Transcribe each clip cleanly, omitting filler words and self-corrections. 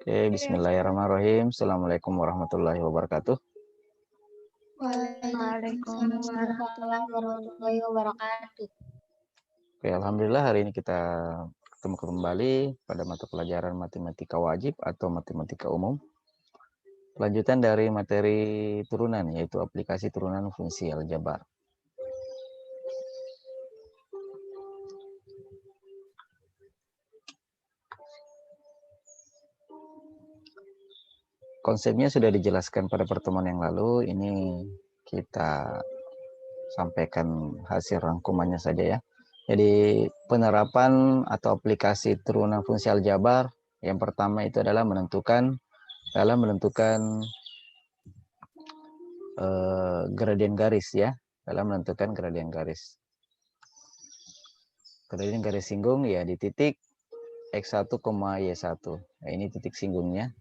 Oke, bismillahirrahmanirrahim. Assalamualaikum warahmatullahi wabarakatuh. Waalaikumsalam warahmatullahi wabarakatuh. Oke, alhamdulillah hari ini kita ketemu kembali pada mata pelajaran matematika wajib atau matematika umum. Lanjutan dari materi turunan, yaitu aplikasi turunan fungsi aljabar. Konsepnya sudah dijelaskan pada pertemuan yang lalu. Ini kita sampaikan hasil rangkumannya saja ya. Jadi penerapan atau aplikasi turunan fungsi aljabar yang pertama itu adalah menentukan gradien garis ya, dalam menentukan gradien garis. Gradien garis singgung ya di titik X1, Y1. Nah, ini titik singgungnya.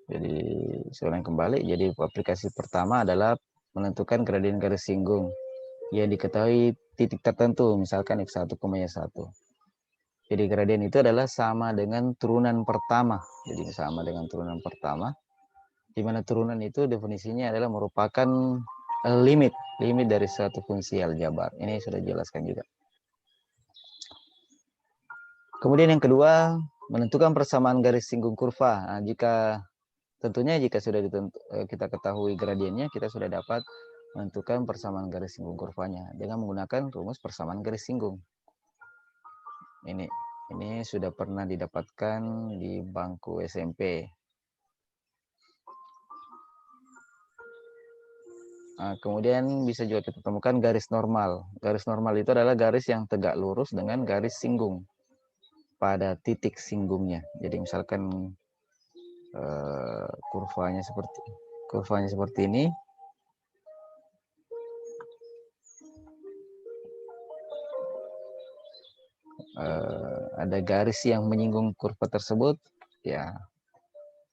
Jadi saya ulang kembali. Jadi aplikasi pertama adalah menentukan gradien garis singgung yang diketahui titik tertentu, misalkan X1, Y1. Jadi gradien itu adalah sama dengan turunan pertama. Jadi sama dengan turunan pertama, di mana turunan itu definisinya adalah merupakan limit dari suatu fungsi aljabar. Ini sudah dijelaskan juga. Kemudian yang kedua, menentukan persamaan garis singgung kurva. Nah, tentunya jika sudah kita ketahui gradiennya, kita sudah dapat menentukan persamaan garis singgung kurvanya dengan menggunakan rumus persamaan garis singgung. Ini sudah pernah didapatkan di bangku SMP. Nah, kemudian bisa juga kita temukan garis normal. Garis normal itu adalah garis yang tegak lurus dengan garis singgung pada titik singgungnya. Jadi misalkan kurvanya seperti ini. Ada garis yang menyinggung kurva tersebut, ya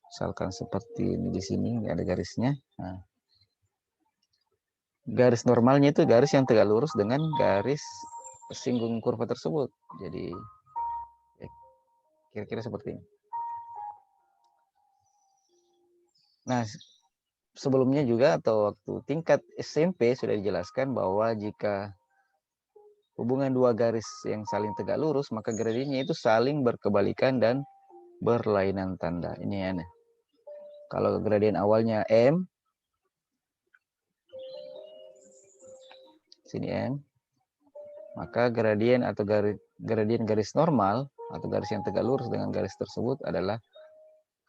misalkan seperti ini di sini ada garisnya. Nah, garis normalnya itu garis yang tegak lurus dengan garis singgung kurva tersebut. Jadi kira-kira seperti ini. Nah, sebelumnya juga atau waktu tingkat SMP sudah dijelaskan bahwa jika hubungan dua garis yang saling tegak lurus, maka gradiennya itu saling berkebalikan dan berlainan tanda. Ini aneh. Kalau gradien awalnya M, sini M, maka gradien atau gradien garis normal atau garis yang tegak lurus dengan garis tersebut adalah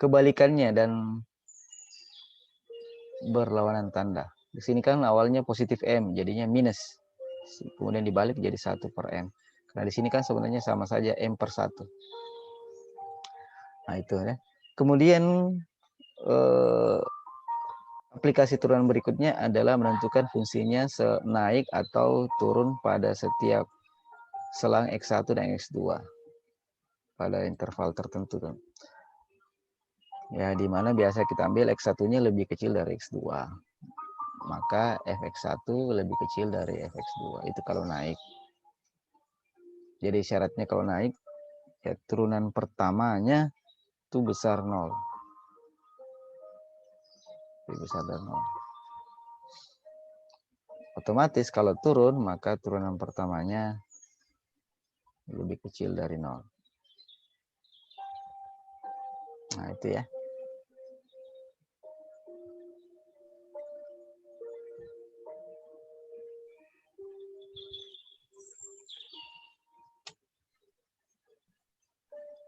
kebalikannya dan berlawanan tanda. Di sini kan awalnya positif M, jadinya minus. Kemudian dibalik jadi 1 per M. Karena di sini kan sebenarnya sama saja M per 1. Nah itu ya. Kemudian aplikasi turunan berikutnya adalah menentukan fungsinya naik atau turun pada setiap selang X1 dan X2 pada interval tertentu. Ya, di mana biasa kita ambil X1-nya lebih kecil dari X2. Maka Fx1 lebih kecil dari Fx2. Itu kalau naik. Jadi syaratnya kalau naik, ya turunan pertamanya itu besar 0. Lebih besar dari 0. Otomatis kalau turun, maka turunan pertamanya lebih kecil dari 0. Nah, itu ya.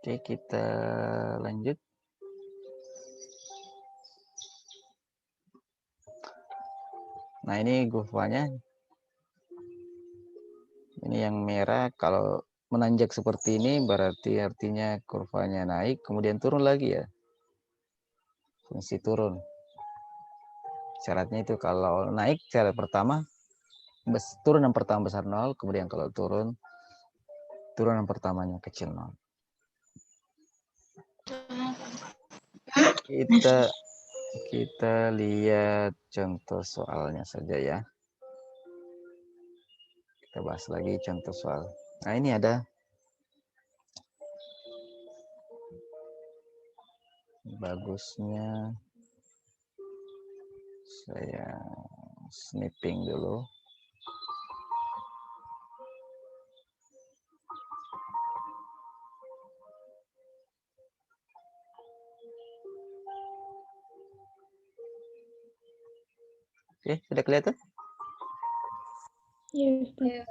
Oke, kita lanjut. Nah, ini kurvanya. Ini yang merah, kalau menanjak seperti ini berarti artinya kurvanya naik, kemudian turun lagi ya. Fungsi turun. Syaratnya itu kalau naik syarat pertama, turunan pertama besar 0, kemudian kalau turun, turunan pertamanya kecil 0. Kita Kita lihat contoh soalnya saja ya. Kita bahas lagi contoh soal. Nah, ini ada bagusnya saya snipping dulu. Oke, sudah kelihatan? Iya.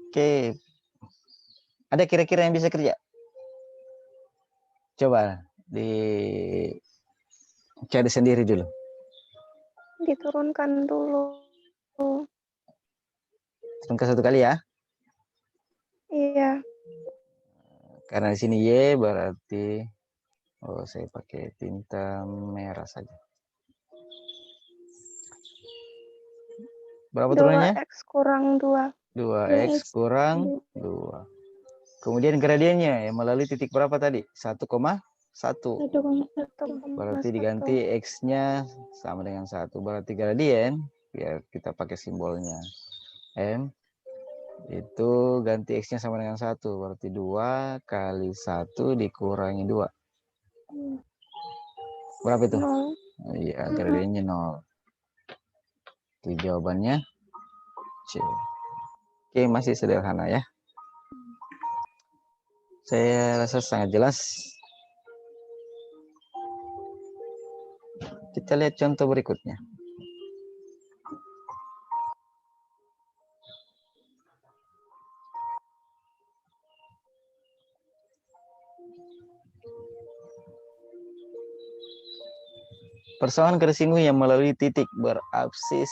Oke. Ada kira-kira yang bisa kerja? Coba cari sendiri dulu. Diturunkan dulu. Turunkan satu kali ya. Iya. Karena di sini Y berarti saya pakai tinta merah saja. Berapa turunannya? 2x kurang 2. 2x kurang 2. Kemudian gradiennya yang melalui titik berapa tadi? 1,1. Berarti diganti X-nya sama dengan 1. Berarti gradien, biar kita pakai simbolnya M, itu ganti X-nya sama dengan 1. Berarti 2 kali 1 dikurangi 2. Berapa itu? 0. Iya, gradiennya 0. Itu jawabannya C. Oke, masih sederhana ya. Saya rasa sangat jelas. Kita lihat contoh berikutnya. Persamaan garis singgung yang melalui titik berabsis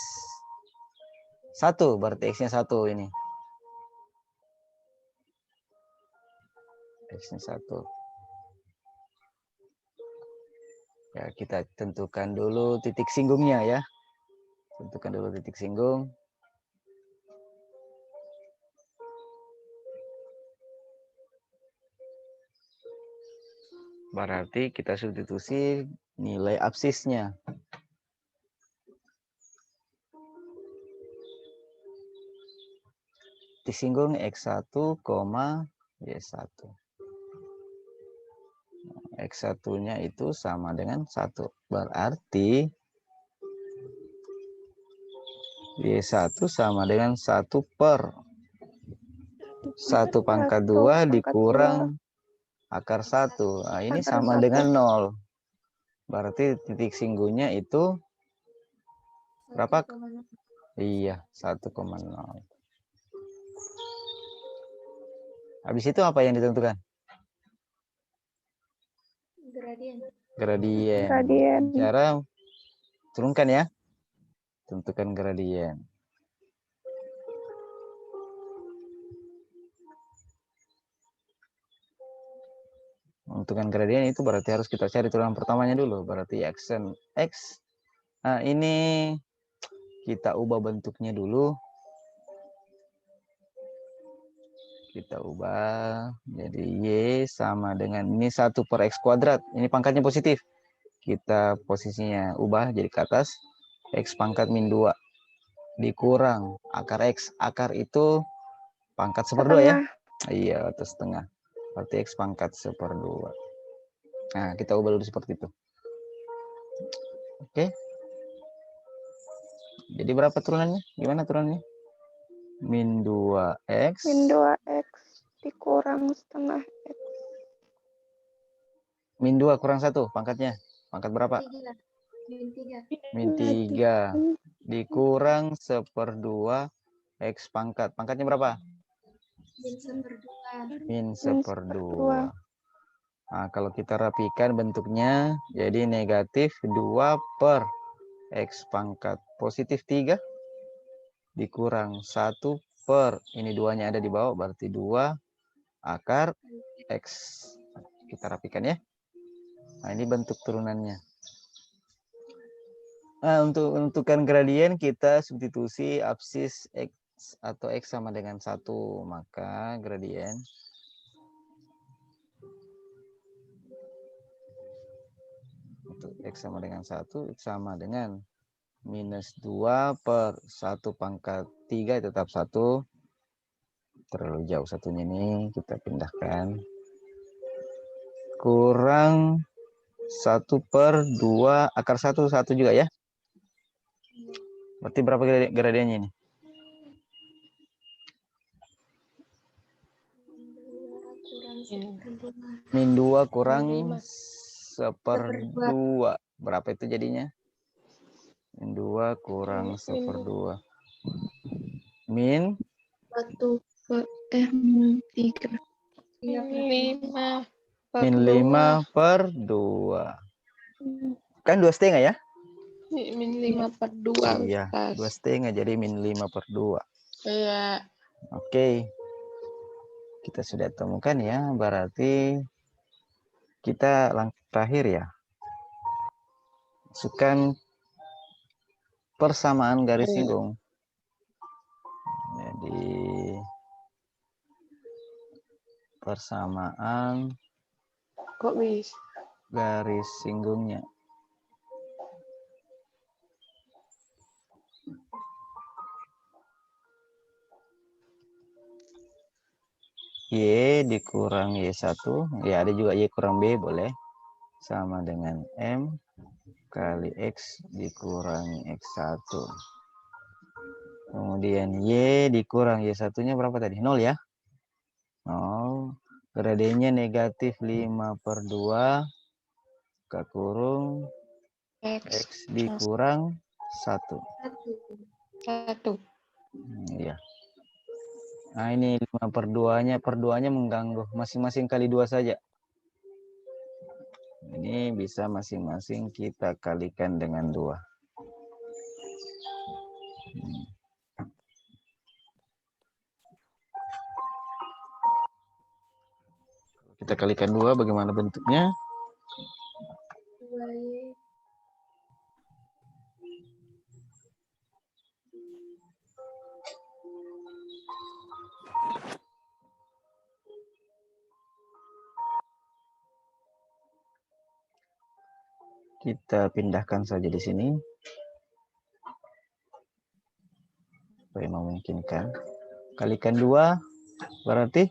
1, berarti X-nya 1 ini. X-nya 1. Ya, kita tentukan dulu titik singgungnya ya. Tentukan dulu titik singgung. Berarti kita substitusi nilai absisnya. Titik singgung X1, Y1. X1-nya itu sama dengan 1. Berarti Y1 sama dengan 1 per 1 pangkat 2 dikurang akar 1. Nah, ini sama dengan 0. Berarti titik singgungnya itu berapa? Iya, 1,0. Habis itu apa yang ditentukan? Gradien. Cara turunkan ya. Tentukan gradien. Menentukan gradien itu berarti harus kita cari turunan pertamanya dulu. Berarti aksen X. Nah, ini kita ubah bentuknya dulu. Kita ubah jadi Y sama dengan ini 1 per X kuadrat. Ini pangkatnya positif. Kita posisinya ubah jadi ke atas. X pangkat min 2 dikurang akar X. Akar itu pangkat 1/2 ya. Iya, atau setengah. Berarti X pangkat 1/2. Nah, kita ubah dulu seperti itu. Oke. Jadi berapa turunannya? Gimana turunannya? Min 2X. Min 2X dikurang setengah X. Min 2 kurang 1 pangkatnya. Pangkat berapa? Min 3. Dikurang 1/2 X pangkat. Pangkatnya berapa? Min 1/2. Nah, kalau kita rapikan bentuknya jadi negatif 2 per X pangkat positif 3 dikurang 1 per ini 2-nya ada di bawah berarti 2 akar X. Kita rapikan ya. Nah, ini bentuk turunannya. Nah, untuk menentukan gradien kita substitusi absis atau X sama dengan 1, maka gradien untuk X sama dengan 1 sama dengan minus 2 per 1 pangkat 3 tetap 1. Terlalu jauh satunya ini, kita pindahkan. Kurang 1 per 2 akar 1 juga ya. Berarti berapa gradiennya ini? Min 2 kurang 1/2. Berapa itu jadinya? Min 2 kurang 1/2. Min 3. Min 5/2. Kan 2,5 ya? Min 5/2. Iya, 2,5 jadi min 5/2. Iya. Oke. Kita sudah temukan ya, berarti kita langkah terakhir ya. Masukkan persamaan garis singgung. Jadi persamaan Kok bisa? garis singgungnya. Y dikurang Y1, ya ada juga Y kurang B boleh, sama dengan M kali X dikurangi X1. Kemudian Y dikurang Y1-nya berapa tadi? 0 ya? 0. Gradiennya negatif 5/2 buka kurung X dikurang 1. 1. Iya. Nah ini 5/2-nya, per 2-nya mengganggu. Masing-masing kali 2 saja. Ini bisa masing-masing kita kalikan dengan 2. Kita kalikan 2, bagaimana bentuknya? 2Y. Kita pindahkan saja di sini. Supaya memungkinkan. Kalikan 2, berarti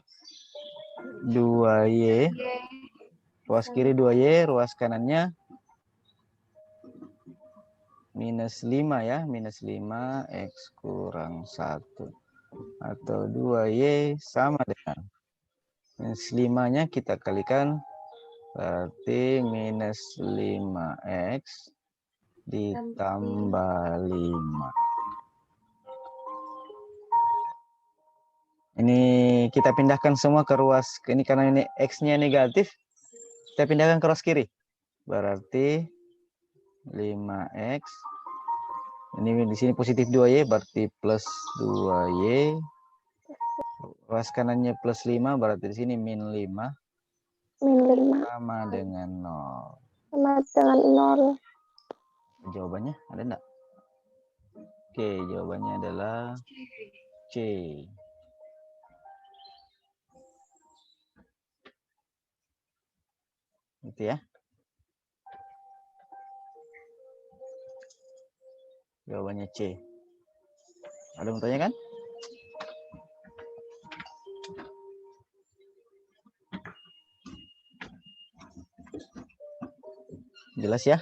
2Y. Ruas kiri 2Y, ruas kanannya minus 5 ya. Minus 5, X kurang 1. Atau 2Y sama dengan minus 5-nya kita kalikan, berarti minus 5X ditambah 5. Ini kita pindahkan semua ke ruas, ini karena ini X-nya negatif, kita pindahkan ke ruas kiri. Berarti 5X, ini di sini positif 2Y, berarti plus 2Y. Ruas kanannya plus 5, berarti di sini min 5. Min 5. Sama dengan 0. Sama dengan 0. Jawabannya ada enggak? Oke, jawabannya adalah C. Itu ya. Jawabannya C. Ada yang bertanya kan? Jelas ya?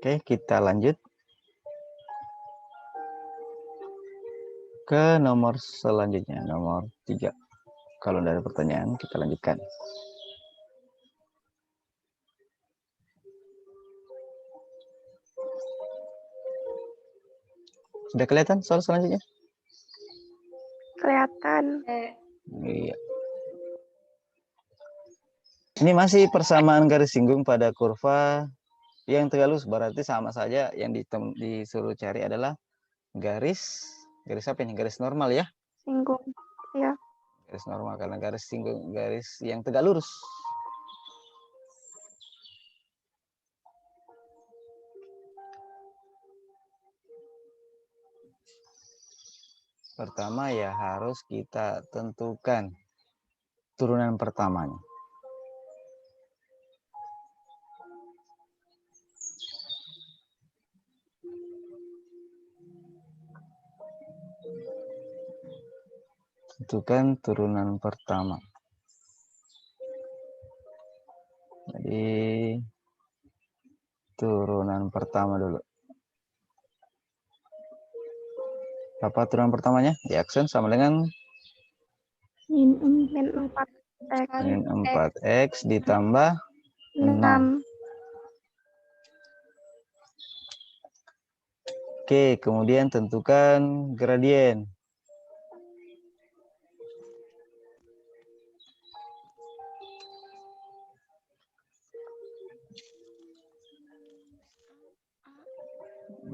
Oke, kita lanjut ke nomor selanjutnya, nomor 3. Kalau tidak ada pertanyaan, kita lanjutkan. Sudah kelihatan soal selanjutnya? Kelihatan. Iya. Ini masih persamaan garis singgung pada kurva yang tegak lurus, berarti sama saja yang disuruh cari adalah garis Garis apa ini? Garis normal ya? Singgung. Ya. Garis normal karena garis singgung, garis yang tegak lurus. Pertama ya harus kita tentukan turunan pertamanya. Tentukan turunan pertama. Jadi turunan pertama dulu. Apa turunan pertamanya? Di aksen sama dengan Min 4X. min 4X ditambah 6. 6. Oke, kemudian tentukan gradien.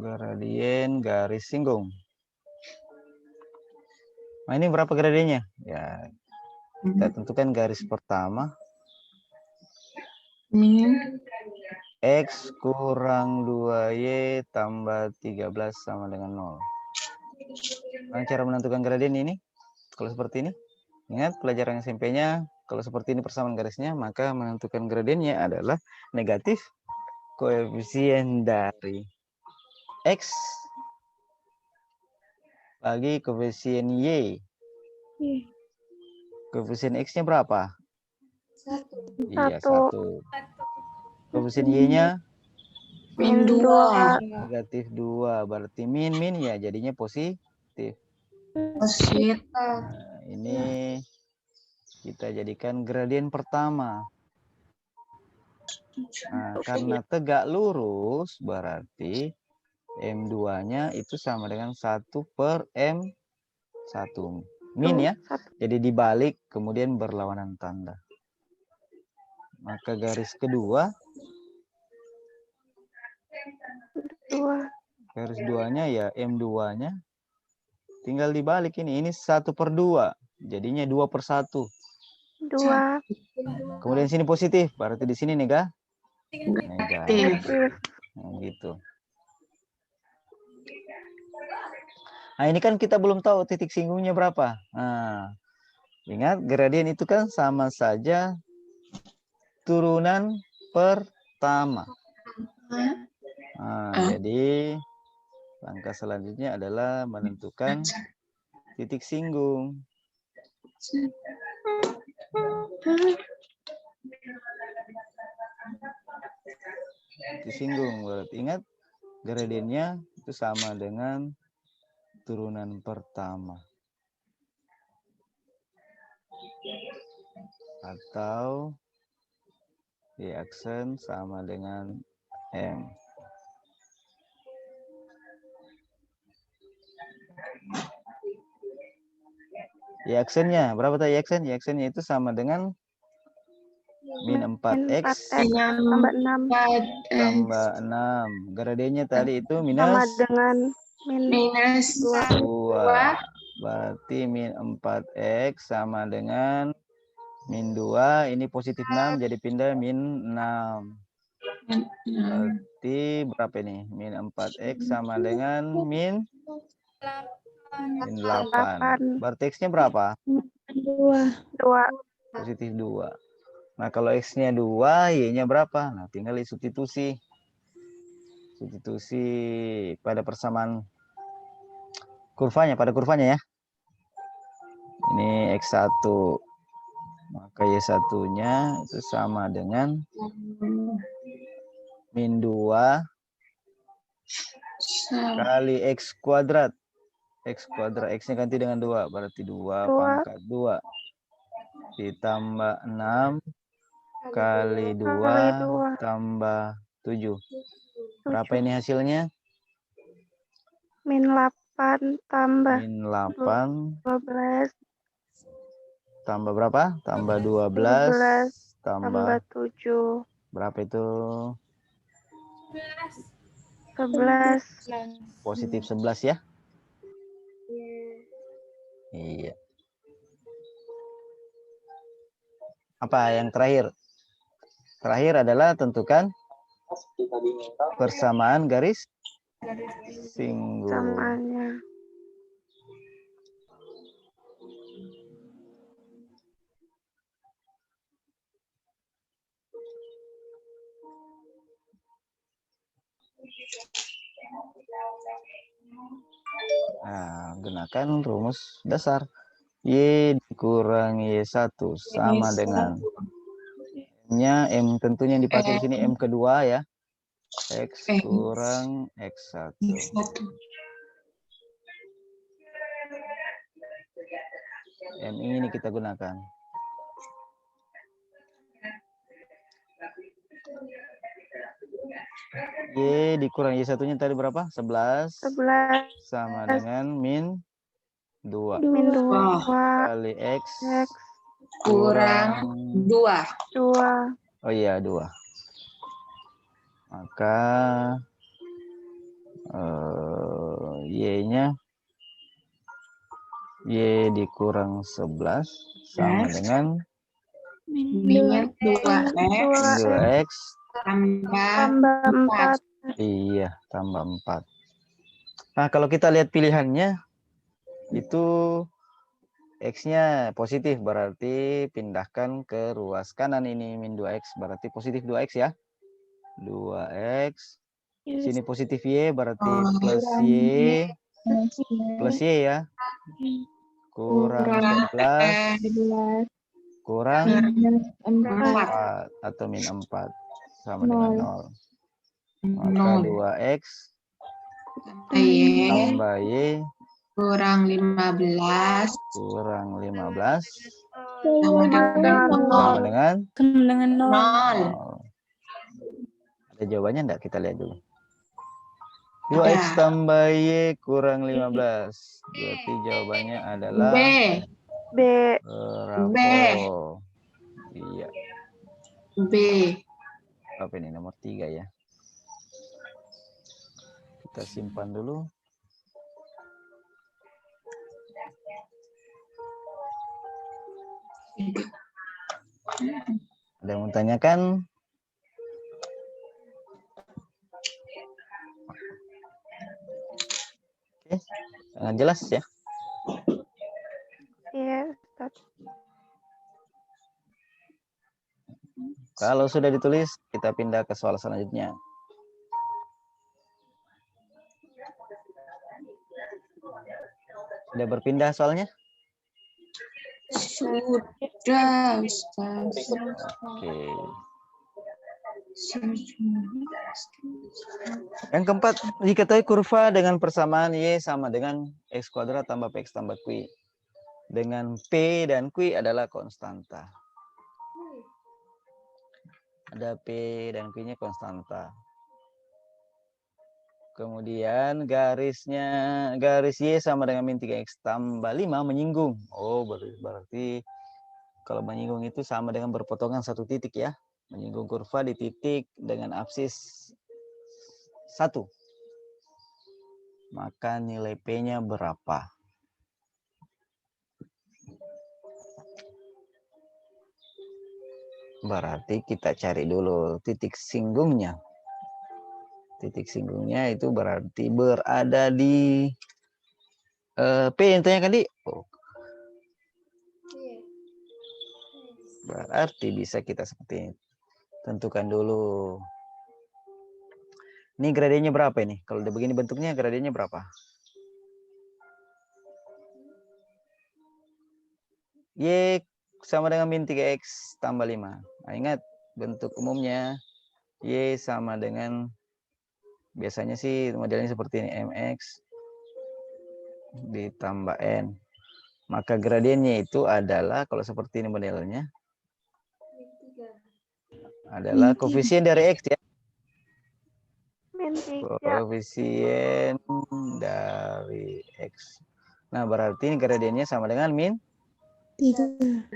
Gradien garis singgung. Nah, ini berapa gradiennya? Ya, kita tentukan garis pertama. Min X kurang 2Y tambah 13 sama dengan 0. Nah, cara menentukan gradien ini, kalau seperti ini, ingat pelajaran SMP-nya, kalau seperti ini persamaan garisnya, maka menentukan gradiennya adalah negatif koefisien dari X bagi koefisien Y. Koefisien X-nya berapa? 1. Iya, 1. 1. Koefisien Y-nya Min 2. negatif 2. Berarti min ya jadinya positif. Positif. Nah, ini kita jadikan gradien pertama. Nah, karena tegak lurus berarti M2-nya itu sama dengan 1 per M1. Min ya. Jadi dibalik kemudian berlawanan tanda. Maka garis kedua, garis 2-nya ya M2-nya tinggal dibalik ini 1 per 2. Jadinya 2 per 1. 2. Kemudian sini positif, berarti di sini negatif. Negatif. Nah, gitu. Nah, ini kan kita belum tahu titik singgungnya berapa. Nah, ingat gradien itu kan sama saja turunan pertama. Nah, jadi langkah selanjutnya adalah menentukan titik singgung. Titik singgung, berarti ingat gradiennya itu sama dengan turunan pertama. Atau di aksen sama dengan M. Y aksennya berapa tadi aksen? Y aksennya itu sama dengan min 4X tambah 6. tambah 6. Gradiennya tadi itu Sama minus dengan minus 2. 2. Berarti min 4X sama dengan min 2. Ini positif 6 jadi pindah min 6. Berarti berapa ini? Min 4X sama dengan min 8. Berarti X-nya berapa? 2. Positif 2. Nah, kalau X-nya 2, Y-nya berapa? Nah, tinggal substitusi. Substitusi pada persamaan kurvanya, pada kurvanya ya. Ini X1. Maka Y1-nya itu sama dengan min 2 kali X kuadrat. X kuadrat, X-nya ganti dengan 2. Berarti 2 pangkat 2. Ditambah 6 kali 2 tambah 7. Berapa ini hasilnya? Min 8 tambah Min 8 12 tambah berapa? Tambah 12 tambah 7. berapa itu? 11. Positif 11 ya. Iya. Apa yang terakhir? Terakhir adalah tentukan persamaan garis singgung. Samaannya. Nah, gunakan rumus dasar. Y dikurang Y1 sama dengan M-nya, M tentunya yang dipakai di sini M kedua ya. X kurang X1. M ini kita gunakan. Y dikurang Y1-nya tadi berapa? 11 11 sama dengan min 2 min 2 kali X X kurang 2. 2. Oh iya 2. Maka Y-nya Y dikurang 11 sama dengan Min 2X 2X tambah 4. Iya, tambah 4. Nah, kalau kita lihat pilihannya, itu X-nya positif, berarti pindahkan ke ruas kanan ini, min 2X, berarti positif 2X ya. 2X, sini positif Y, berarti plus Y, plus Y ya. Kurang 11, kurang 4, atau min 4, sama dengan 0. Maka 2X tambah Y kurang 15 kurang 15 sama dengan dengan 0. 0. Ada jawabannya enggak? Kita lihat dulu. 2X tambah Y kurang 15. Berarti jawabannya adalah B. Bravo. Iya. B. Apa ini nomor 3 ya? Kita simpan dulu. Ada yang mau tanyakan? Oke, sangat jelas ya. Iya, Ustaz. Kalau sudah ditulis, kita pindah ke soal selanjutnya. Sudah berpindah soalnya? Sudah, Ustaz. Oke. Yang keempat, diketahui kurva dengan persamaan Y sama dengan X kuadrat tambah PX tambah Q. Dengan P dan Q adalah konstanta. Ada P dan Q-nya konstanta. Kemudian garis Y sama dengan min 3X tambah 5 menyinggung. Oh, berarti kalau menyinggung itu sama dengan berpotongan satu titik ya. Menyinggung kurva di titik dengan absis 1. Maka nilai P-nya berapa? Berarti kita cari dulu titik singgungnya. Titik singgungnya itu berarti berada di P yang tanya kan, Di? Oh. Berarti bisa kita seperti ini. Tentukan dulu. Ini gradiennya berapa ini? Kalau udah begini bentuknya gradiennya berapa? Y sama dengan min 3X tambah 5. Nah, ingat bentuk umumnya Y sama dengan, biasanya sih modelnya seperti ini, MX ditambah N. Maka gradiennya itu adalah, kalau seperti ini modelnya, adalah koefisien dari X ya. Min 3. Koefisien dari X. Nah, berarti ini gradiennya sama dengan min 3.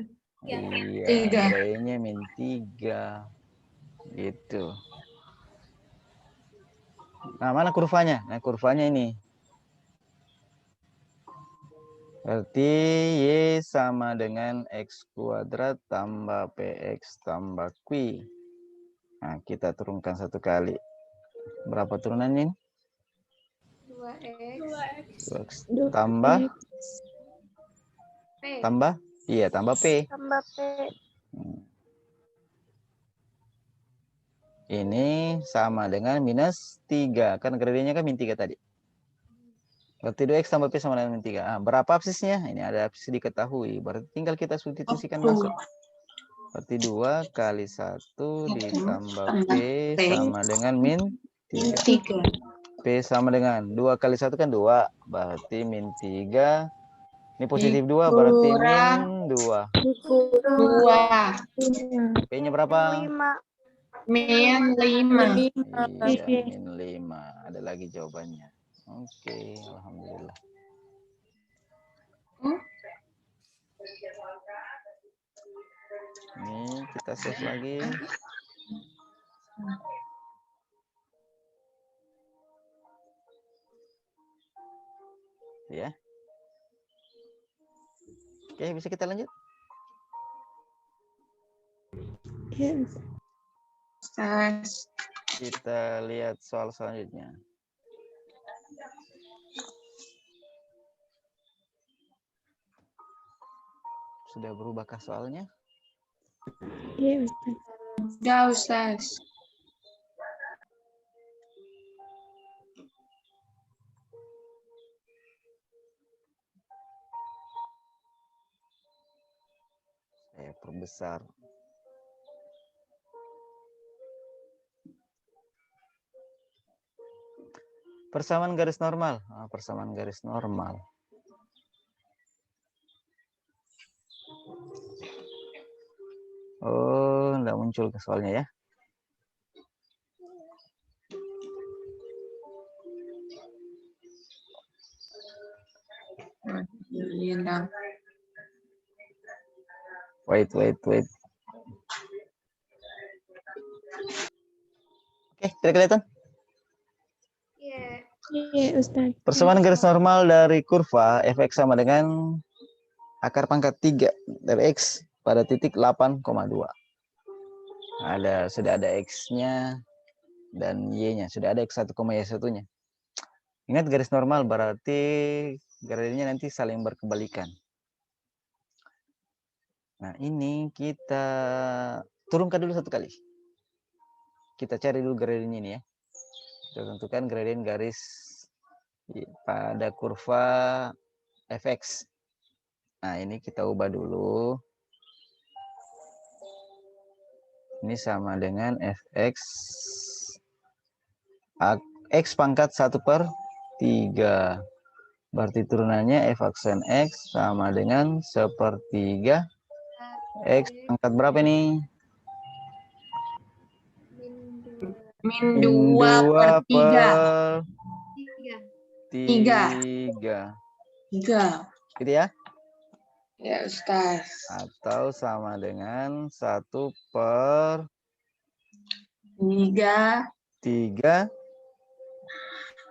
Iya, gradiennya min 3. Gitu. Nah, mana kurvanya? Nah, kurvanya ini. Berarti Y sama dengan X kuadrat tambah PX tambah Q. Nah, kita turunkan satu kali. Berapa turunannya? 2X. 2X tambah? P. Tambah? Iya, tambah P. Tambah P. Ini sama dengan minus 3. Kan gradiennya kan min 3 tadi. Berarti 2X tambah P sama dengan min 3. Ah, berapa absisnya? Ini ada absis diketahui. Berarti tinggal kita substitusikan masuk. Berarti 2 kali 1 ditambah P sama dengan min 3. 3. P sama dengan 2 kali 1 kan 2. Berarti min 3. Ini positif 2 berarti min 2. 2. P-nya berapa? 5. Min 5. Iya, min 5. Ada lagi jawabannya. Oke, alhamdulillah. Ini kita save lagi. Ya. Oke, bisa kita lanjut? Yes. Kita lihat soal selanjutnya. Sudah berubahkah soalnya? Iya, Ustaz. Sudah, Ustaz. Saya perbesar. Persamaan garis normal. Persamaan garis normal. Oh, enggak muncul ke soalnya ya. Wait. Oke, tidak kelihatan? Iya, Ustaz. Persamaan garis normal dari kurva fx sama dengan akar pangkat 3 dari x pada titik 8,2. Sudah ada x-nya dan y-nya. Sudah ada x1, y1-nya. Ingat garis normal berarti gradiennya nanti saling berkebalikan. Nah, ini kita turunkan dulu satu kali. Kita cari dulu gradien ini ya. Kita tentukan gradien garis pada kurva fx. Nah, ini kita ubah dulu. Ini sama dengan fx x pangkat 1/3. Berarti turunannya f aksen x sama dengan 1/3 x pangkat berapa nih? Min 2/3. 3. Gitu ya? Ya, Ustaz. Atau sama dengan 1/3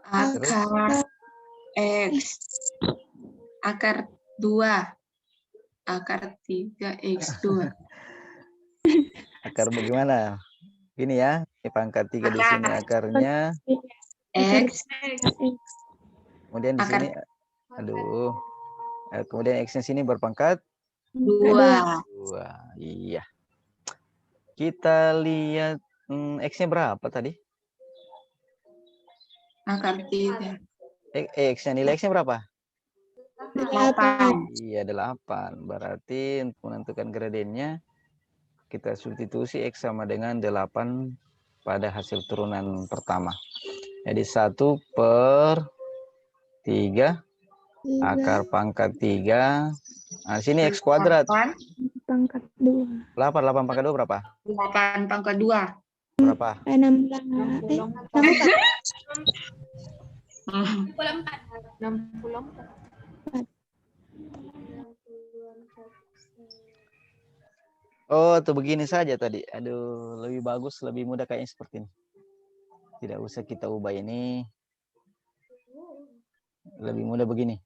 akar X. Akar 2. Akar 3x2. akar bagaimana? Gini ya, ini pangkat 3 di sini akarnya. X. Kemudian di sini, kemudian X-nya sini berpangkat 2. 2. Iya. Kita lihat X-nya berapa tadi? Akar 3. X-nya, nilai X-nya berapa? 8. Iya, 8. Berarti untuk menentukan gradiennya, kita substitusi X sama dengan 8 pada hasil turunan pertama. Jadi 1/3 akar pangkat 3. Nah, sini X kuadrat. Pangkat 2. 8 pangkat 2 berapa? 8 pangkat 2. Berapa? 64. 64. Oh, tuh begini saja tadi. Aduh, lebih bagus, lebih mudah kayaknya seperti ini. Tidak usah kita ubah ini. Lebih mudah begini.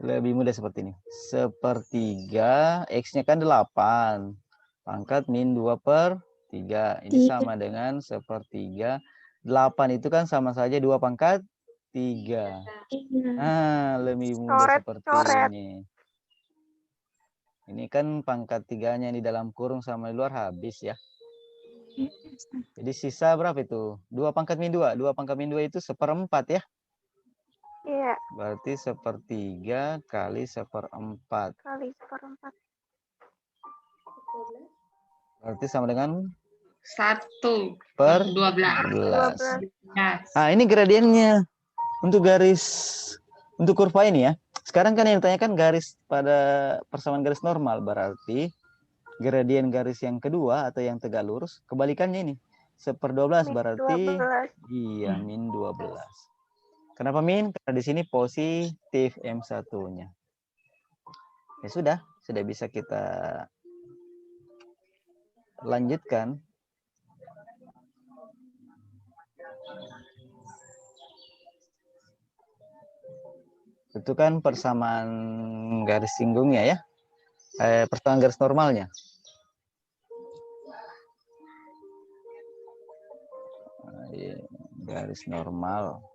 Lebih mudah seperti ini. Sepertiga, X-nya kan 8. Pangkat min 2/3. Ini sama dengan sepertiga. 8 itu kan sama saja 2 pangkat 3. Nah, lebih mudah seperti ini. Ini kan pangkat 3-nya di dalam kurung sama di luar habis ya. Jadi sisa berapa itu? 2 pangkat min 2. 2 pangkat min 2 itu 1/4 ya. Iya. Berarti 1/3 kali 1/4. Kali 1/4. Berarti sama dengan 1/12. 1/12. Ah, ini gradiennya untuk garis, untuk kurva ini ya. Sekarang kan yang ditanyakan garis pada persamaan garis normal. Berarti gradien garis yang kedua atau yang tegak lurus, kebalikannya ini. 1/12 berarti 12. iya, min 12. Kenapa min? Karena di sini positif M1-nya. Ya sudah bisa kita lanjutkan. Itu kan persamaan garis singgungnya ya. Persamaan garis normalnya. Garis normal.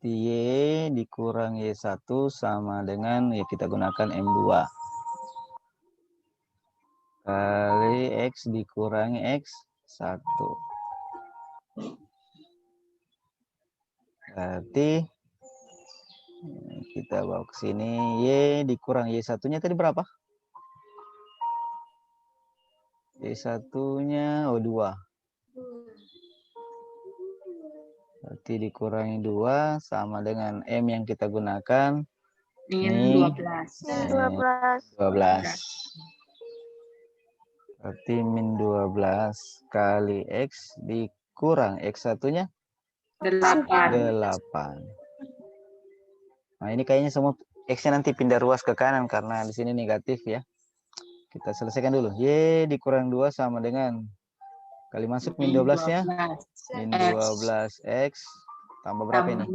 Y dikurang Y1 sama dengan, ya kita gunakan M2. Kali X dikurangi X1. Berarti kita bawa ke sini. Y dikurang Y1-nya tadi berapa? Y1-nya 2. Berarti dikurangi 2 sama dengan M yang kita gunakan. Min 12. Min 12. 12. Berarti min 12 kali X dikurang X1-nya 8. 8. Nah, ini kayaknya semua X-nya nanti pindah ruas ke kanan karena di sini negatif ya. Kita selesaikan dulu. Y dikurang 2 sama dengan, kali masuk min 12-nya. Min 12X tambah berapa ini?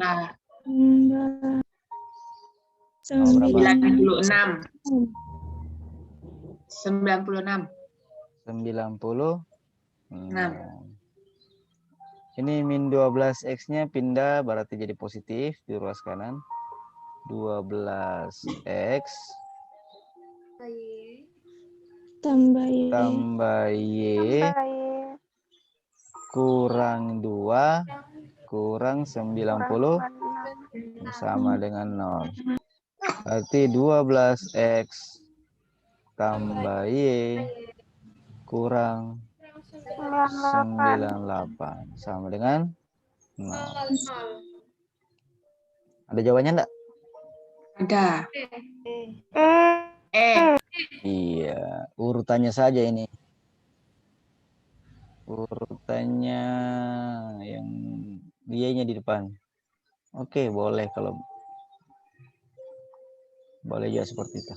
96. 96. 96. Ini min 12X-nya pindah berarti jadi positif di ruas kanan. 12X tambah Y kurang 2 kurang 90 sama dengan 0. Berarti 12X tambah Y kurang 98 sama dengan 0. Ada jawabannya enggak? Ada. Iya, urutannya saja ini. Urutannya yang Y-nya di depan. Oke, boleh kalau boleh ya seperti itu.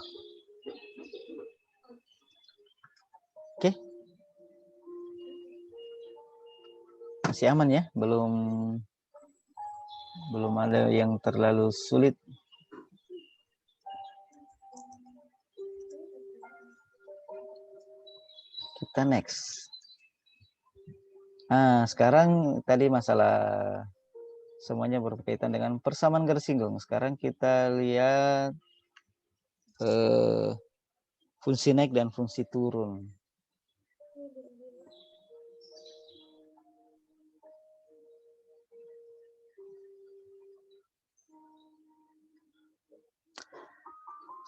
Oke. Masih aman ya, belum ada yang terlalu sulit. Kita next. Nah, sekarang tadi masalah semuanya berkaitan dengan persamaan garis singgung. Sekarang kita lihat fungsi naik dan fungsi turun.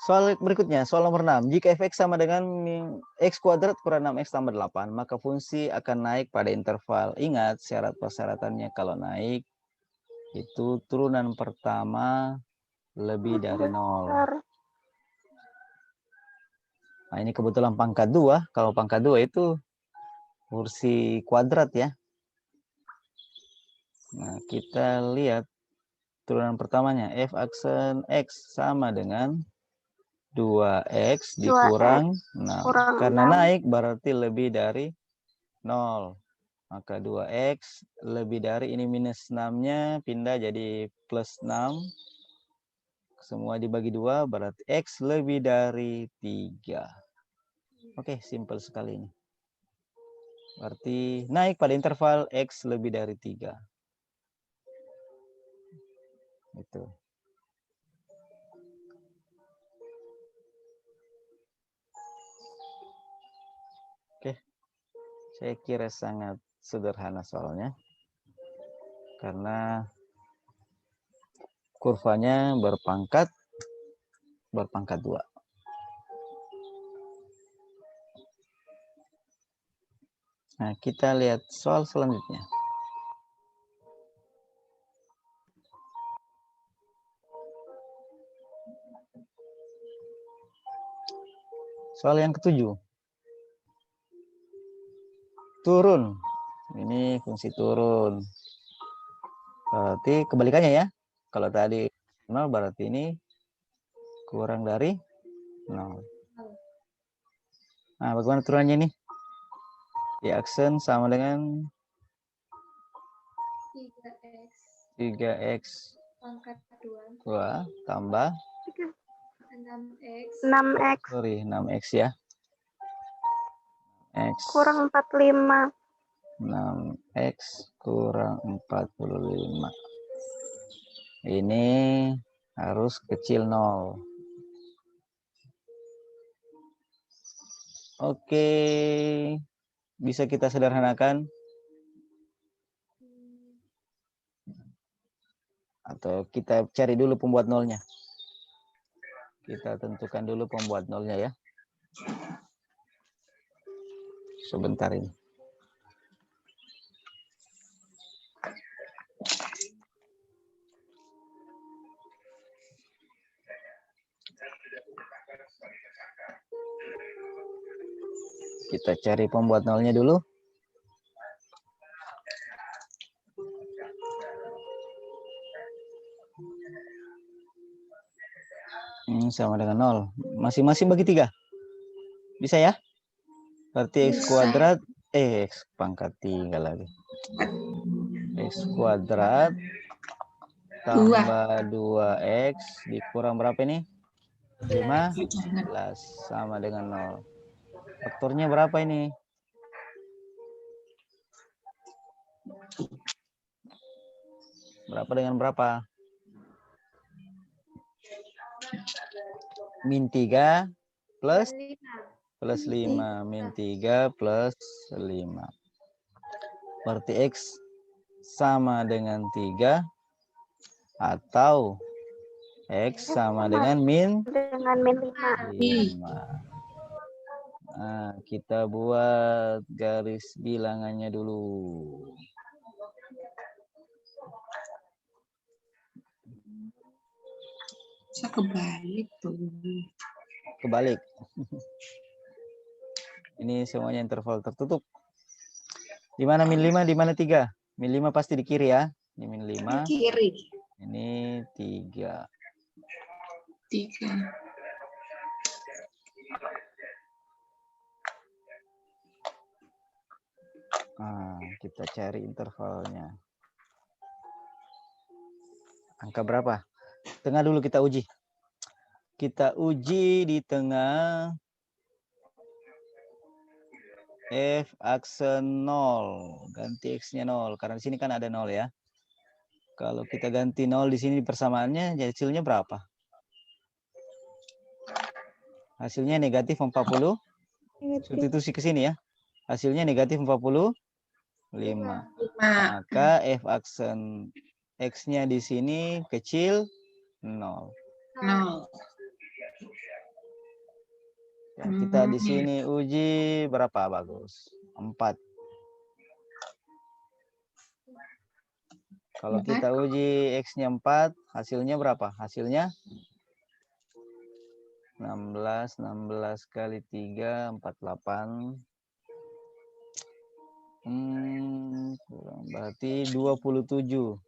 Soal berikutnya, soal nomor 6. Jika fx sama dengan x kuadrat kurang 6x tambah 8, maka fungsi akan naik pada interval. Ingat syarat persyaratannya kalau naik, itu turunan pertama lebih dari 0. Nah, ini kebetulan pangkat 2. Kalau pangkat 2 itu kursi kuadrat ya. Nah, kita lihat turunan pertamanya. F aksen X sama dengan 2X dikurang 6. Karena naik berarti lebih dari 0. Maka 2x lebih dari ini minus 6-nya pindah jadi plus 6. Semua dibagi 2 berarti x lebih dari 3. Oke, simpel sekali ini. Berarti naik pada interval x lebih dari 3. Itu. Oke. Saya kira sangat sederhana soalnya. Karena kurvanya berpangkat 2. Nah, kita lihat soal selanjutnya. Soal yang ke-7. Turun. Ini fungsi turun. Berarti kebalikannya ya. Kalau tadi 0 berarti ini kurang dari 0. Nah, bagaimana turunannya ini? Y aksen sama dengan 3x pangkat 2 tambah 6x 6x 6x ya. X kurang 45. 6x kurang 45. Ini harus kecil 0. Oke. Bisa kita sederhanakan? Atau kita cari dulu pembuat nolnya? Kita tentukan dulu pembuat nolnya ya. Sebentar ini. Kita cari pembuat nolnya dulu. Sama dengan 0. Masing-masing bagi 3. Bisa ya? Berarti x kuadrat, x pangkat 3 lagi. X kuadrat tambah 2x dikurang berapa ini? 15 sama dengan 0. Faktornya berapa ini? Berapa dengan berapa? Min 3 plus 5. Min 3 plus 5. Berarti x sama dengan 3 atau x sama dengan min 5. Nah, kita buat garis bilangannya dulu. Bisa kebalik tuh. Kebalik. Ini semuanya interval tertutup. Di mana min 5, di mana 3? Min 5 pasti di kiri ya. Ini min 5. Di kiri. Ini 3. 3. Nah, kita cari intervalnya. Angka berapa? Tengah dulu kita uji. Kita uji di tengah f aksen 0. Ganti x-nya 0. Karena di sini kan ada 0 ya. Kalau kita ganti 0 di sini persamaannya, jadi hasilnya berapa? Hasilnya negatif 40. Substitusi ke sini ya. Hasilnya negatif 45. Maka f aksen x-nya di sini kecil 0. Ya, kita di sini uji berapa bagus? 4. Kalau kita uji x-nya 4, hasilnya berapa? Hasilnya 16 kali 3, 48. Berarti 27.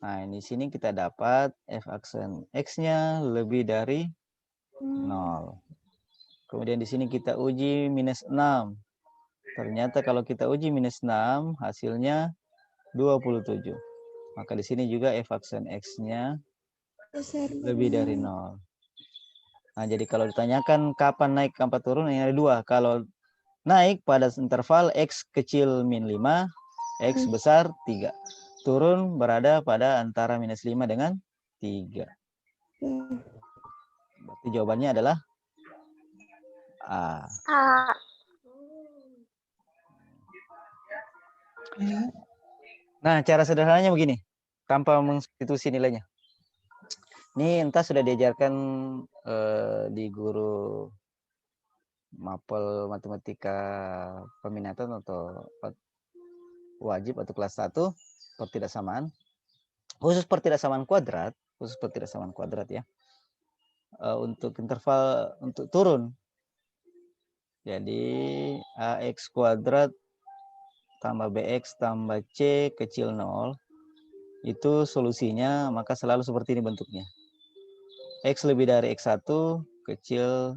Nah, di sini kita dapat f aksen x-nya lebih dari 0. Kemudian di sini kita uji minus 6. Ternyata kalau kita uji minus 6, hasilnya 27. Maka di sini juga f aksen X-nya lebih dari 0. Nah, jadi kalau ditanyakan kapan naik, kapan turun, yang ada dua. Kalau naik pada interval X kecil min 5, X besar 3. Turun berada pada antara minus 5 dengan 3. Berarti jawabannya adalah A. A. Nah, cara sederhananya begini, tanpa mensubstitusi nilainya. Ini entah sudah diajarkan di guru mapel matematika peminatan atau wajib atau kelas 1 pertidaksamaan. Khusus pertidaksamaan kuadrat ya. Untuk interval untuk turun. Jadi AX kuadrat tambah BX tambah C kecil 0, itu solusinya maka selalu seperti ini bentuknya. X lebih dari X1 kecil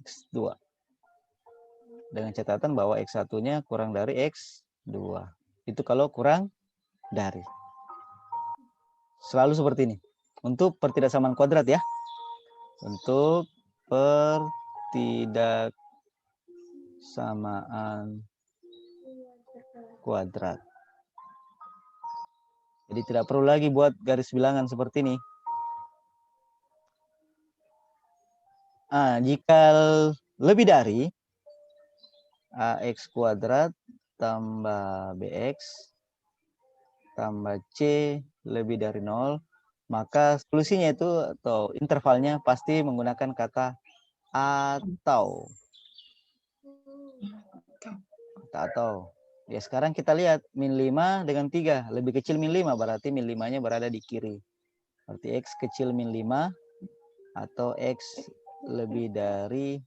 X2. Dengan catatan bahwa X1-nya kurang dari X2. Itu kalau kurang dari. Selalu seperti ini. Untuk pertidaksamaan kuadrat ya. Untuk pertidaksamaan kuadrat. Jadi tidak perlu lagi buat garis bilangan seperti ini. Jika lebih dari AX kuadrat tambah BX tambah C lebih dari 0, maka solusinya itu atau intervalnya pasti menggunakan kata atau. Ya sekarang kita lihat min 5 dengan 3 lebih kecil min 5, berarti min 5-nya berada di kiri. Berarti X kecil min 5 atau X lebih dari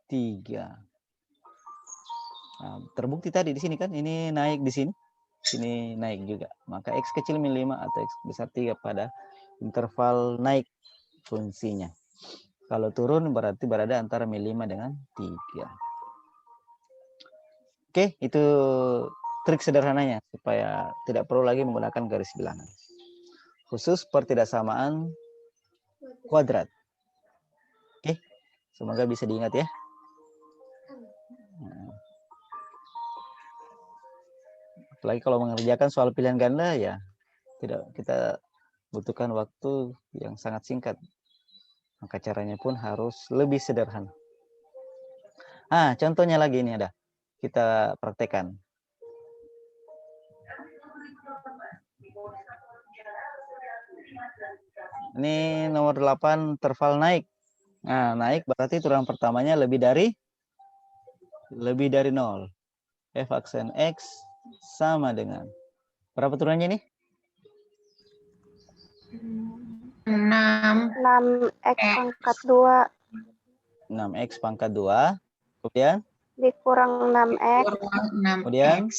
3. Nah, terbukti tadi di sini kan ini naik di sini naik juga. Maka X kecil min 5 atau X besar 3 pada interval naik fungsinya. Kalau turun berarti berada antara min 5 dengan 3. Oke, itu trik sederhananya supaya tidak perlu lagi menggunakan garis bilangan. Khusus pertidaksamaan kuadrat. Oke, semoga bisa diingat ya. Apalagi kalau mengerjakan soal pilihan ganda ya tidak, kita butuhkan waktu yang sangat singkat. Maka caranya pun harus lebih sederhana. Contohnya lagi ini ada. Kita praktekkan. Ini nomor 8 interval naik. Nah, naik berarti turunan pertamanya lebih dari 0. F aksen X sama dengan berapa turunannya ini? 6. 6X pangkat 2 6X pangkat 2. Kemudian? dikurang 6X. Kemudian?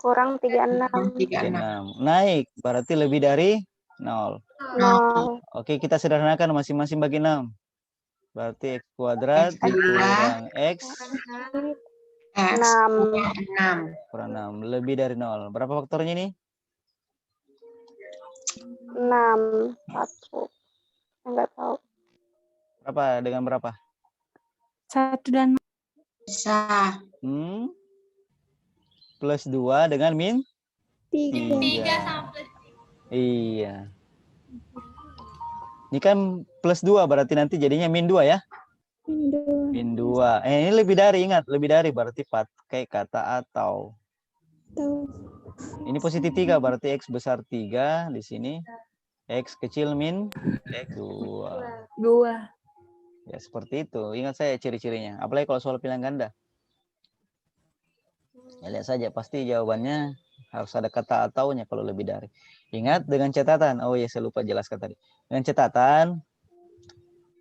Kurang 36. 36. Naik berarti lebih dari 0. 0. Oke, kita sederhanakan masing-masing bagi 6. Berarti X kuadrat dikurang X 6. kurang 6. Lebih dari 0. Berapa faktornya ini? 6. 1. Enggak tahu. Berapa dengan berapa? 1 dan Bisa. Plus 2 dengan min 3. 3 sama plus Iya. Ini kan plus 2 berarti nanti jadinya min 2 ya? Min 2. Ini lebih dari, ingat. Lebih dari berarti pakai kata atau. Ini positif 3 berarti X besar 3 di sini. X kecil min 2. Ya seperti itu. Ingat saya ciri-cirinya. Apalagi kalau soal pilihan ganda. Ya, lihat saja pasti jawabannya harus ada kata ataunya kalau lebih dari. Ingat dengan catatan. Oh ya, saya lupa jelaskan tadi. Dengan catatan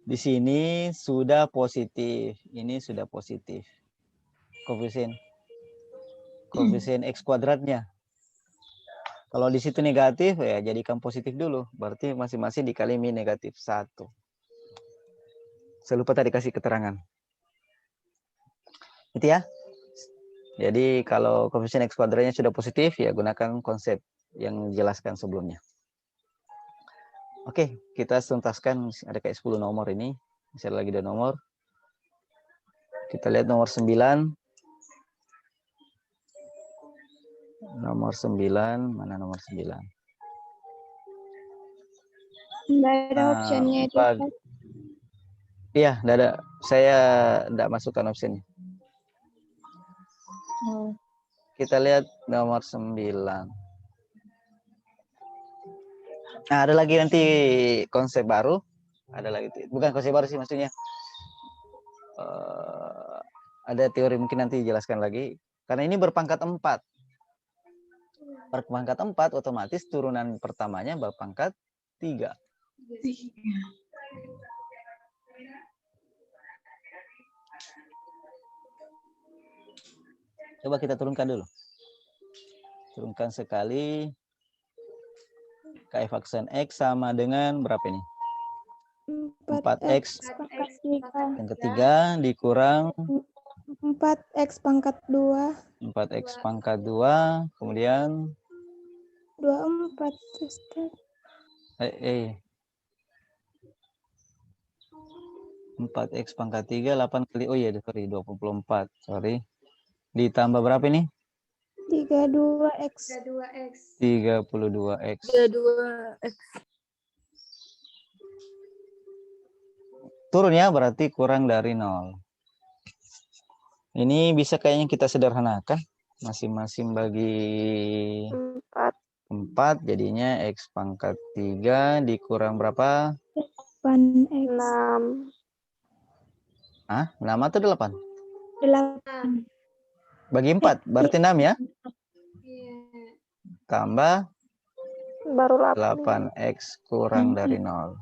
di sini sudah positif. Ini sudah positif. Koefisien X kuadratnya. Kalau di situ negatif ya jadikan positif dulu. Berarti masing-masing dikali min negatif 1. Saya lupa tadi kasih keterangan. Itu ya. Jadi kalau koefisien X kuadratnya sudah positif, ya gunakan konsep yang dijelaskan sebelumnya. Oke, kita tuntaskan ada kayak 10 nomor ini. Masih ada lagi 2 nomor. Kita lihat nomor 9. Nomor 9, mana nomor 9? Nggak ada optionnya itu. Iya, tidak ada. Saya tidak masukkan opsinya. Kita lihat nomor 9. Nah, ada lagi nanti konsep baru. Ada lagi, bukan konsep baru sih maksudnya. Ada teori mungkin nanti dijelaskan lagi. Karena ini berpangkat 4. Berpangkat 4 otomatis turunan pertamanya berpangkat 3. Coba kita turunkan dulu. Turunkan sekali. KF aksen X sama dengan berapa ini? 4X. pangkat 3. Yang ketiga dikurang 4X pangkat 2. 4X pangkat 2. Kemudian 24. Ustaz. 4X pangkat 3, 8 kali, oh iya, sorry, 24, sorry. Ditambah berapa ini? 32X. 32X. 32X. Turun ya, berarti kurang dari 0. Ini bisa kayaknya kita sederhanakan. Masing-masing bagi 4, jadinya X pangkat 3 dikurang berapa? 8X. 6. Hah? 6 atau 8? 8. Bagi 4, berarti 6 ya? Tambah Baru 8. 8X kurang dari 0.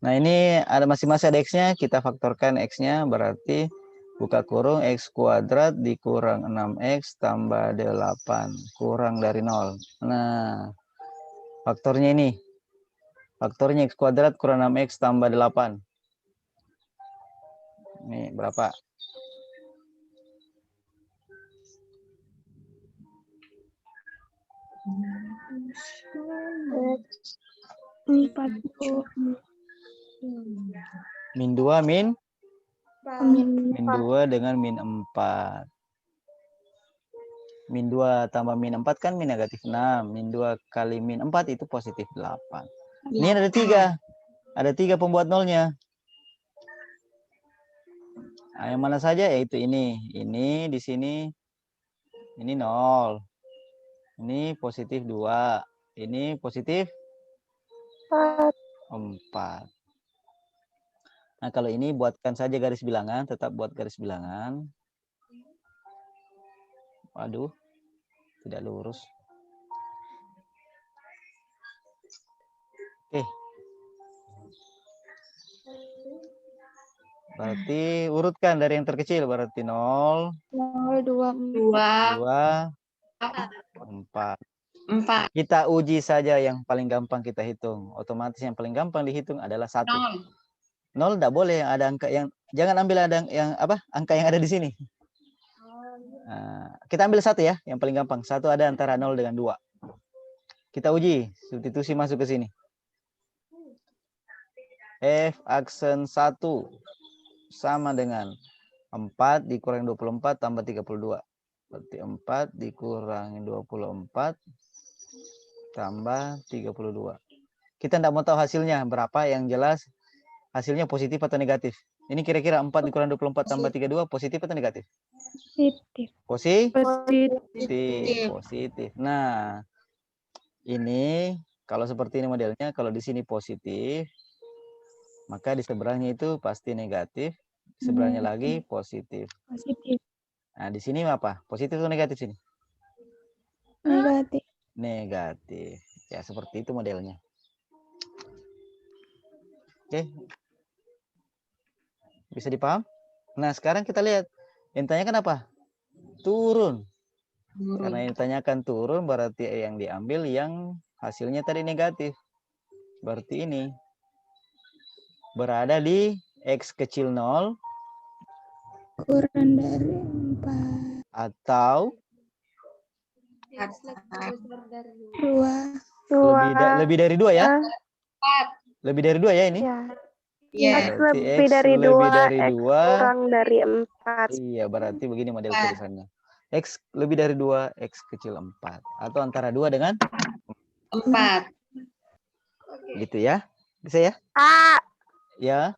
Nah, ini ada masing-masing ada X-nya, kita faktorkan X-nya, berarti buka kurung X kuadrat dikurang 6X tambah 8 kurang dari 0. Nah, faktornya ini. Faktornya X kuadrat kurang 6X tambah 8. Ini berapa? Empat. Min 2 min? Min Min 2 dengan min 4. Min 2 tambah min 4 kan min negatif 6. Min 2 kali min 4 itu positif 8. Ini ada 3. Ada 3 pembuat nolnya. Nah, yang mana saja? Yaitu ini. Ini di sini. Ini 0. Ini positif 2. Ini positif 4. Nah, kalau ini buatkan saja garis bilangan. Tetap buat garis bilangan. Waduh. Tidak lurus. Oke. Berarti urutkan dari yang terkecil. Berarti 0, 2. 4. Kita uji saja yang paling gampang kita hitung. Otomatis yang paling gampang dihitung adalah 1. 0 tidak boleh ada angka yang, jangan ambil ada yang apa? Angka yang ada di sini. Nah, kita ambil 1 ya, yang paling gampang. 1 ada antara 0 dengan 2. Kita uji, substitusi masuk ke sini. F aksen 1 sama dengan 4 dikurangi 24 tambah 32. Berarti 4 dikurangi 24 tambah 32. Kita tidak mau tahu hasilnya berapa, yang jelas hasilnya positif atau negatif. Ini kira-kira 4 dikurangi 24 tambah 32 positif atau negatif? Positif. Positif. Nah, ini kalau seperti ini modelnya, kalau di sini positif, maka di seberangnya itu pasti negatif, seberangnya lagi positif. Nah, di sini apa? Positif atau negatif sini? Negatif. Negatif. Ya, seperti itu modelnya. Oke. Bisa dipaham? Nah, sekarang kita lihat. Yang ditanyakan apa? Turun. Karena yang ditanyakan turun, berarti yang diambil yang hasilnya tadi negatif. Berarti ini. Berada di X kecil 0. Kurang dari 4. Atau X lebih besar dari 2. lebih dari 2 ya? 4. Lebih dari 2 ya ini? Ya. Iya. X Berarti lebih X dari lebih 2, dari X 2. kurang dari 4. Iya, berarti begini model 4. tulisannya. X lebih dari 2, X kecil 4. Atau antara 2 dengan 4. Oke. gitu ya. Bisa ya? A. Ya.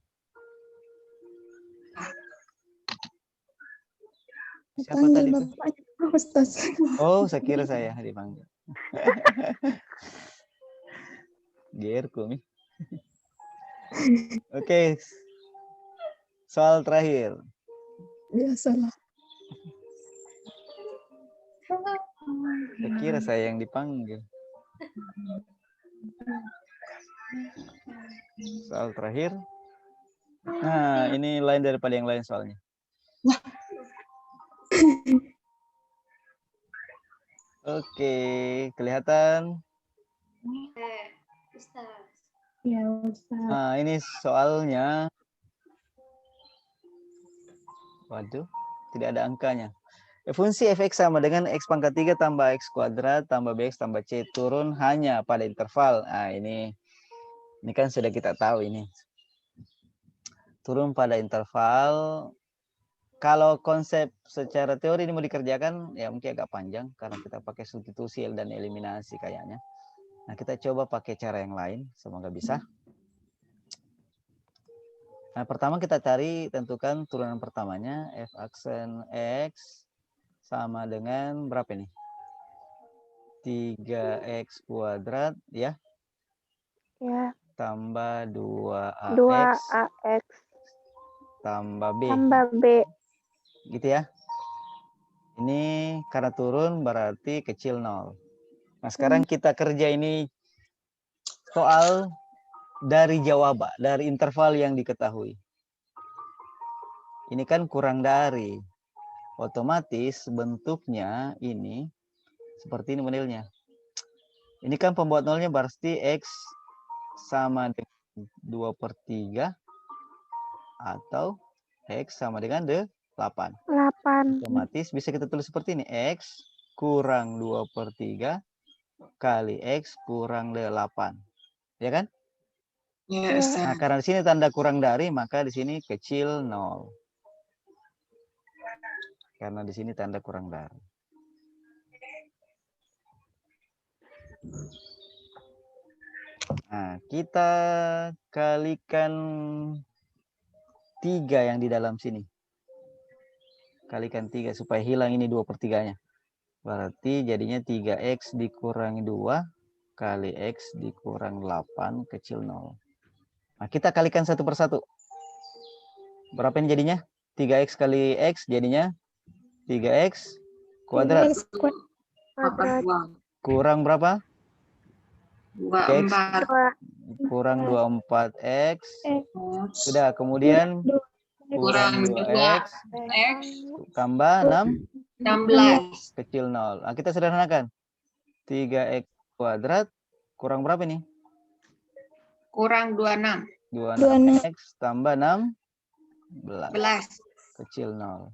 Siapa Panggil tadi tuh? bapaknya Ustaz. Oh, saya kira saya dipanggil. Gerku nih. Oke. Soal terakhir. Biasalah. Saya kira saya yang dipanggil. Soal terakhir. Nah, ini lain daripada yang lain soalnya. Oke, kelihatan. Ustaz. Ya, Ustaz. Nah, ini soalnya. Waduh, tidak ada angkanya. Fungsi fx sama dengan x pangkat 3 tambah x kuadrat tambah bx tambah c turun hanya pada interval. Nah, ini kan sudah kita tahu ini. Turun pada interval. Kalau konsep secara teori ini mau dikerjakan, ya mungkin agak panjang karena kita pakai substitusi dan eliminasi kayaknya. Nah, kita coba pakai cara yang lain, semoga bisa. Nah, pertama kita cari, tentukan turunan pertamanya, f aksen x sama dengan berapa ini? 3x kuadrat, ya. Ya. Tambah 2ax 2ax tambah b. tambah b. Gitu ya. Ini karena turun berarti kecil 0. Nah, sekarang kita kerja ini soal dari jawaban, dari interval yang diketahui. Ini kan kurang dari. Otomatis bentuknya ini seperti ini modelnya. Ini kan pembuat nolnya berarti X sama dengan 2/3 atau X sama dengan 8. 8. Otomatis bisa kita tulis seperti ini. X kurang 2/3 kali X kurang 8. Ya kan? Ya, Ustaz. Nah, karena di sini tanda kurang dari, maka di sini kecil 0. Karena di sini tanda kurang dari. Nah, kita kalikan 3 yang di dalam sini. Kalikan 3 supaya hilang ini 2/3-nya. Berarti jadinya 3x dikurangi 2 kali x dikurang 8 kecil 0. Nah, kita kalikan satu persatu. Berapa ini jadinya? 3x kali x jadinya 3x kuadrat. 3x kuadrat. Kurang berapa? 24. Kurang 24x. X Sudah, kemudian kurang 2x X tambah 16. kecil 0. Nah, kita sederhanakan. 3x kuadrat kurang berapa nih? Kurang 26. 26x tambah 16 11. kecil 0.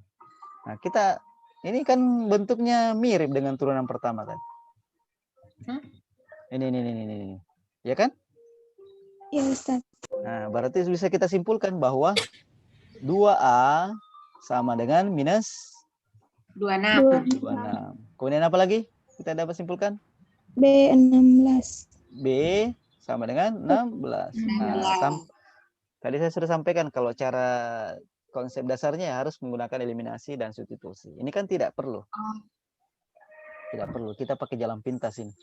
Nah, kita ini kan bentuknya mirip dengan turunan pertama kan? Ini. Ya kan? Ya, Ustaz. Nah, berarti bisa kita simpulkan bahwa 2A sama dengan minus 26. 26. Kemudian apa lagi kita dapat simpulkan? B 16. B sama dengan 16. Nah, tadi saya sudah sampaikan kalau cara konsep dasarnya harus menggunakan eliminasi dan substitusi. Ini kan tidak perlu. Tidak perlu. Kita pakai jalan pintas ini.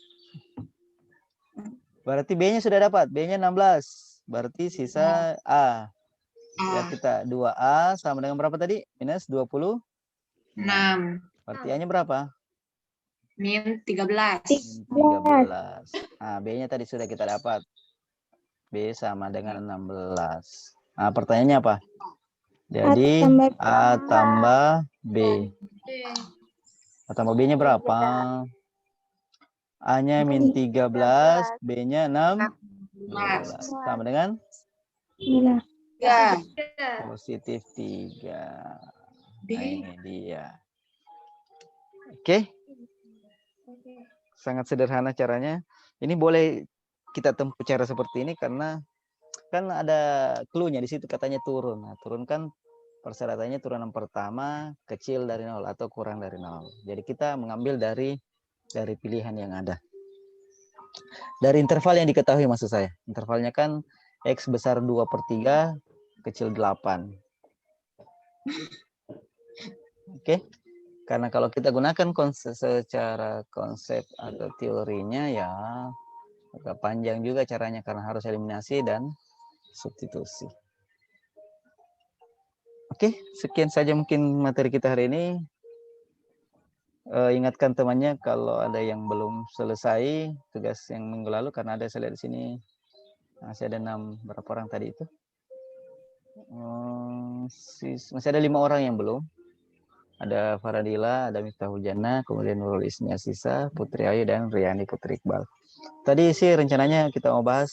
Berarti B-nya sudah dapat. B-nya 16. Berarti sisa A. Ya, kita 2A sama dengan berapa tadi? Minus 26. 6. Berarti A-nya berapa? Min 13. 13. Nah, B-nya tadi sudah kita dapat. B sama dengan 16. Nah, pertanyaannya apa? Jadi A tambah B. A tambah B-nya berapa? A-nya min 13, B-nya 16. Sama dengan? Inilah. 3. Positif 3. Nah, ini dia. Oke, Oke. sangat sederhana caranya. Ini boleh kita tempuh cara seperti ini karena kan ada clue-nya di situ katanya turun. Nah, turun kan persyaratannya turunan pertama kecil dari 0 atau kurang dari 0. Jadi kita mengambil dari pilihan yang ada. Dari interval yang diketahui maksud saya. Intervalnya kan X besar 2/3 kecil 8. Oke. Karena kalau kita gunakan secara konsep atau teorinya ya agak panjang juga caranya karena harus eliminasi dan substitusi. Oke, sekian saja mungkin materi kita hari ini. Ingatkan temannya kalau ada yang belum selesai tugas yang minggu lalu karena ada saya lihat di sini masih ada 6 berapa orang tadi itu. Masih ada 5 orang yang belum. Ada Faradila, ada Miftah Hujana, kemudian Nurul Ismi Asisa, Putri Ayu, dan Riyani Putri Iqbal. Tadi sih rencananya kita mau bahas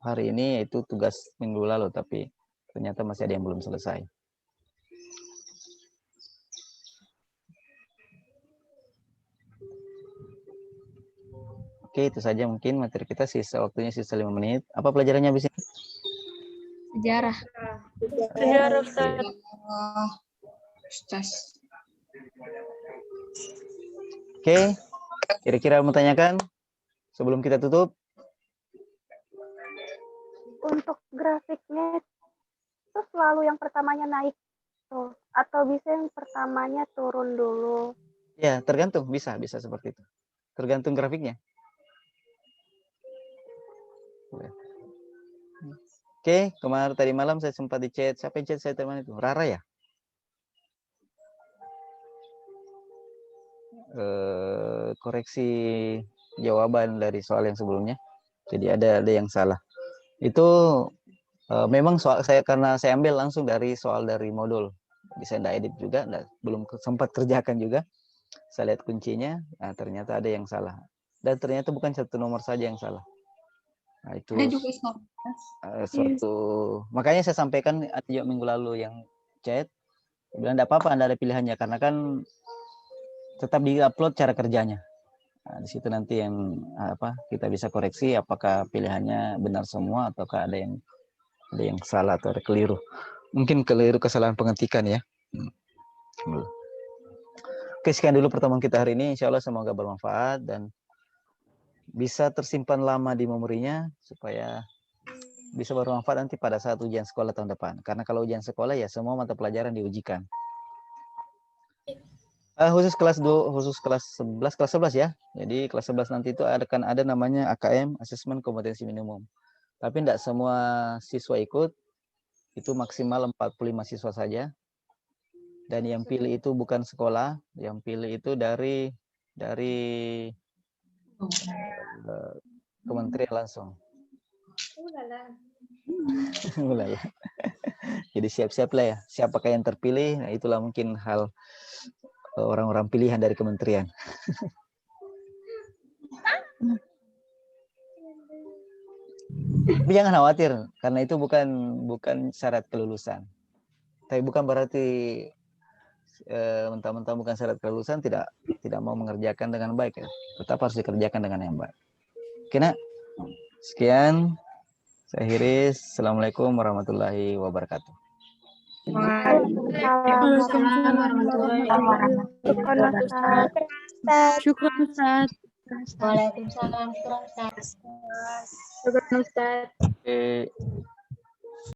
hari ini yaitu tugas minggu lalu, tapi ternyata masih ada yang belum selesai. Oke, itu saja mungkin materi kita, waktunya sisa 5 menit. Apa pelajarannya habis ini? Sejarah. Sejarah, Ustaz. Ustaz. Oke, kira-kira mau tanyakan sebelum kita tutup? Untuk grafiknya itu selalu yang pertamanya naik tuh, atau bisa yang pertamanya turun dulu. Ya, tergantung, bisa seperti itu. Tergantung grafiknya. Oke, kemarin tadi malam saya sempat di chat. Siapa yang chat saya teman itu? Rara ya? Koreksi jawaban dari soal yang sebelumnya. Jadi ada yang salah. Itu memang soal saya karena saya ambil langsung dari soal dari modul. Jadi saya tidak edit juga, belum sempat kerjakan juga. Saya lihat kuncinya, nah ternyata ada yang salah. Dan ternyata bukan satu nomor saja yang salah. Nah, itu Ada juga suatu makanya saya sampaikan juga minggu lalu yang chat bilang tidak apa-apa Anda ada pilihannya karena kan tetap di-upload cara kerjanya. Nah, di situ nanti yang kita bisa koreksi apakah pilihannya benar semua ataukah ada yang salah atau ada keliru. Mungkin keliru kesalahan pengetikan ya. Oke, sekian dulu pertemuan kita hari ini. Insya Allah semoga bermanfaat dan bisa tersimpan lama di memorinya supaya bisa bermanfaat nanti pada saat ujian sekolah tahun depan. Karena kalau ujian sekolah ya semua mata pelajaran diujikan. Khusus kelas 11 ya. Jadi kelas 11 nanti itu akan ada namanya AKM, Asesmen Kompetensi Minimum. Tapi tidak semua siswa ikut. Itu maksimal 45 siswa saja. Dan yang pilih itu bukan sekolah, yang pilih itu dari kementerian langsung. Ulala. Jadi siap-siap lah ya. Siapakah yang terpilih? Nah, itulah mungkin hal orang-orang pilihan dari kementerian. Tapi jangan khawatir karena itu bukan syarat kelulusan. Tapi bukan berarti mentah-mentah bukan syarat kelulusan tidak mau mengerjakan dengan baik ya. Tetap harus dikerjakan dengan yang baik. Oke, nak. Sekian. Saya akhiri. Assalamualaikum warahmatullahi wabarakatuh. Waalaikumsalam warahmatullahi wabarakatuh. Syukran Ustaz. Waalaikumsalam. Syukran, Ustaz. Syukran Ustaz. Oke.